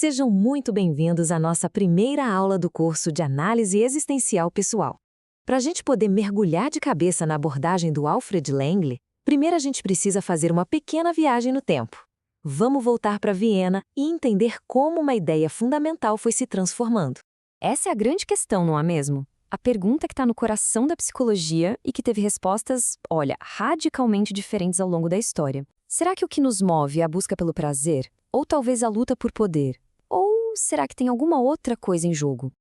Sejam muito bem-vindos à nossa primeira aula do curso de Análise Existencial Pessoal. Para a gente poder mergulhar de cabeça na abordagem do Alfred Langley, primeiro a gente precisa fazer uma pequena viagem no tempo. Vamos voltar para Viena e entender como uma ideia fundamental foi se transformando. Essa é a grande questão, não é mesmo? A pergunta que está no coração da psicologia e que teve respostas, radicalmente diferentes ao longo da história. Será que o que nos move é a busca pelo prazer? Ou talvez a luta por poder? Ou será que tem alguma outra coisa em jogo?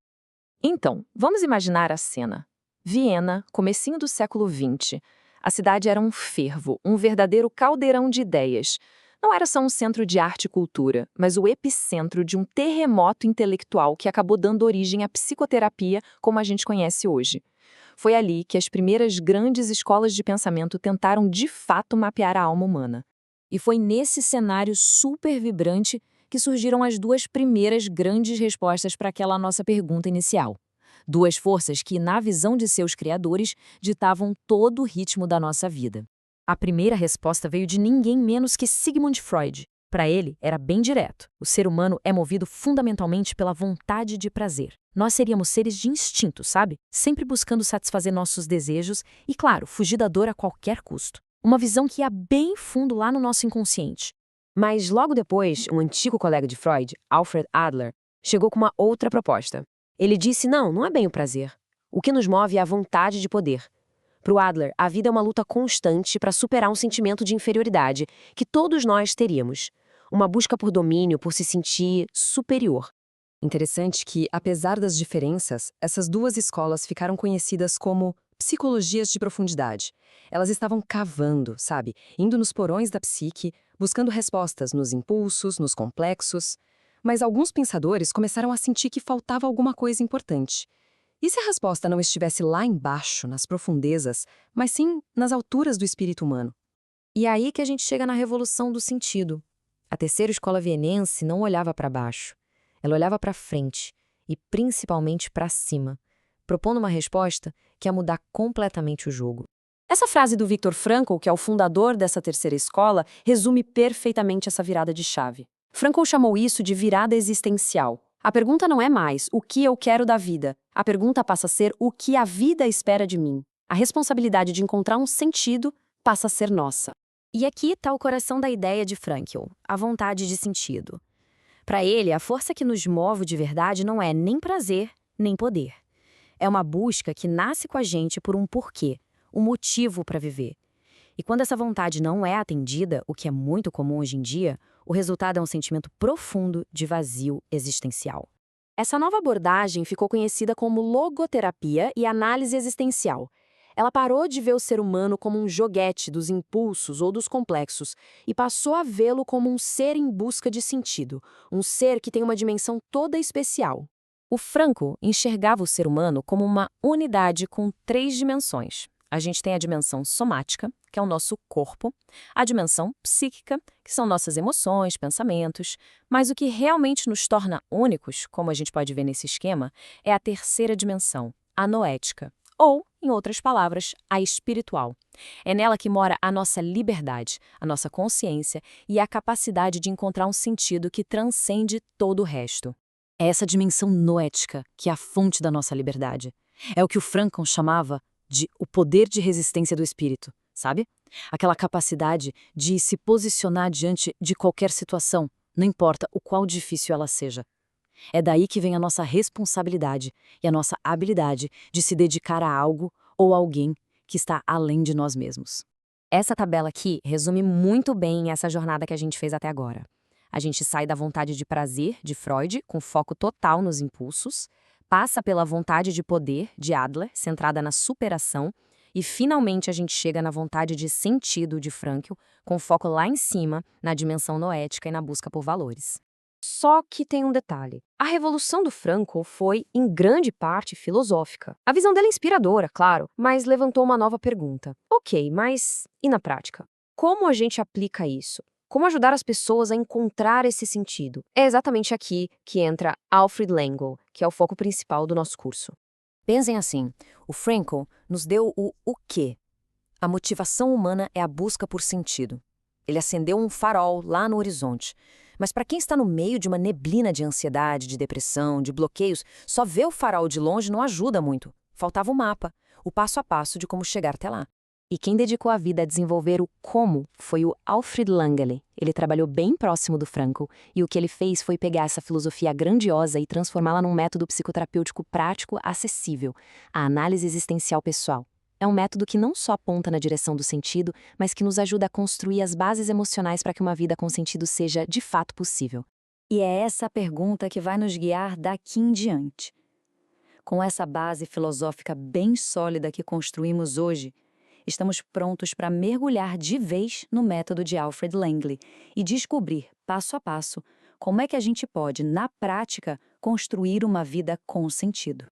Então, vamos imaginar a cena. Viena, comecinho do século XX. A cidade era um fervo, um verdadeiro caldeirão de ideias. Não era só um centro de arte e cultura, mas o epicentro de um terremoto intelectual que acabou dando origem à psicoterapia como a gente conhece hoje. Foi ali que as primeiras grandes escolas de pensamento tentaram de fato mapear a alma humana. E foi nesse cenário super vibrante que surgiram as duas primeiras grandes respostas para aquela nossa pergunta inicial. Duas forças que, na visão de seus criadores, ditavam todo o ritmo da nossa vida. A primeira resposta veio de ninguém menos que Sigmund Freud. Para ele, era bem direto. O ser humano é movido fundamentalmente pela vontade de prazer. Nós seríamos seres de instinto, sabe? Sempre buscando satisfazer nossos desejos e, claro, fugir da dor a qualquer custo. Uma visão que ia bem fundo lá no nosso inconsciente. Mas logo depois, um antigo colega de Freud, Alfred Adler, chegou com uma outra proposta. Ele disse, não é bem o prazer. O que nos move é a vontade de poder. Para o Adler, a vida é uma luta constante para superar um sentimento de inferioridade que todos nós teríamos. Uma busca por domínio, por se sentir superior. Interessante que, apesar das diferenças, essas duas escolas ficaram conhecidas como psicologias de profundidade. Elas estavam cavando, sabe? Indo nos porões da psique, buscando respostas nos impulsos, nos complexos. Mas alguns pensadores começaram a sentir que faltava alguma coisa importante. E se a resposta não estivesse lá embaixo, nas profundezas, mas sim nas alturas do espírito humano? E é aí que a gente chega na revolução do sentido. A terceira escola vienense não olhava para baixo. Ela olhava para frente e principalmente para cima, propondo uma resposta que ia mudar completamente o jogo. Essa frase do Viktor Frankl, que é o fundador dessa terceira escola, resume perfeitamente essa virada de chave. Frankl chamou isso de virada existencial. A pergunta não é mais o que eu quero da vida. A pergunta passa a ser o que a vida espera de mim. A responsabilidade de encontrar um sentido passa a ser nossa. E aqui está o coração da ideia de Frankl, a vontade de sentido. Para ele, a força que nos move de verdade não é nem prazer, nem poder. É uma busca que nasce com a gente por um porquê, um motivo para viver. E quando essa vontade não é atendida, o que é muito comum hoje em dia, o resultado é um sentimento profundo de vazio existencial. Essa nova abordagem ficou conhecida como logoterapia e análise existencial. Ela parou de ver o ser humano como um joguete dos impulsos ou dos complexos e passou a vê-lo como um ser em busca de sentido, um ser que tem uma dimensão toda especial. O Frankl enxergava o ser humano como uma unidade com 3 dimensões. A gente tem a dimensão somática, que é o nosso corpo, a dimensão psíquica, que são nossas emoções, pensamentos, mas o que realmente nos torna únicos, como a gente pode ver nesse esquema, é a terceira dimensão, a noética, ou, em outras palavras, a espiritual. É nela que mora a nossa liberdade, a nossa consciência e a capacidade de encontrar um sentido que transcende todo o resto. É essa dimensão noética que é a fonte da nossa liberdade. É o que o Frankl chamava de o poder de resistência do espírito, sabe? Aquela capacidade de se posicionar diante de qualquer situação, não importa o quão difícil ela seja. É daí que vem a nossa responsabilidade e a nossa habilidade de se dedicar a algo ou alguém que está além de nós mesmos. Essa tabela aqui resume muito bem essa jornada que a gente fez até agora. A gente sai da vontade de prazer, de Freud, com foco total nos impulsos, passa pela vontade de poder, de Adler, centrada na superação, e finalmente a gente chega na vontade de sentido, de Frankl, com foco lá em cima, na dimensão noética e na busca por valores. Só que tem um detalhe. A revolução do Frankl foi, em grande parte, filosófica. A visão dele é inspiradora, claro, mas levantou uma nova pergunta. Ok, mas e na prática? Como a gente aplica isso? Como ajudar as pessoas a encontrar esse sentido? É exatamente aqui que entra Alfred Langley, que é o foco principal do nosso curso. Pensem assim, o Frankl nos deu o quê? A motivação humana é a busca por sentido. Ele acendeu um farol lá no horizonte, Mas para quem está no meio de uma neblina de ansiedade, de depressão, de bloqueios, só ver o farol de longe não ajuda muito. Faltava o mapa, o passo a passo de como chegar até lá. E quem dedicou a vida a desenvolver o como foi o Alfred Langley. Ele trabalhou bem próximo do Frankl, e o que ele fez foi pegar essa filosofia grandiosa e transformá-la num método psicoterapêutico prático, acessível, a análise existencial pessoal. É um método que não só aponta na direção do sentido, mas que nos ajuda a construir as bases emocionais para que uma vida com sentido seja de fato possível. E é essa pergunta que vai nos guiar daqui em diante. Com essa base filosófica bem sólida que construímos hoje, estamos prontos para mergulhar de vez no método de Alfred Langley e descobrir, passo a passo, como é que a gente pode, na prática, construir uma vida com sentido.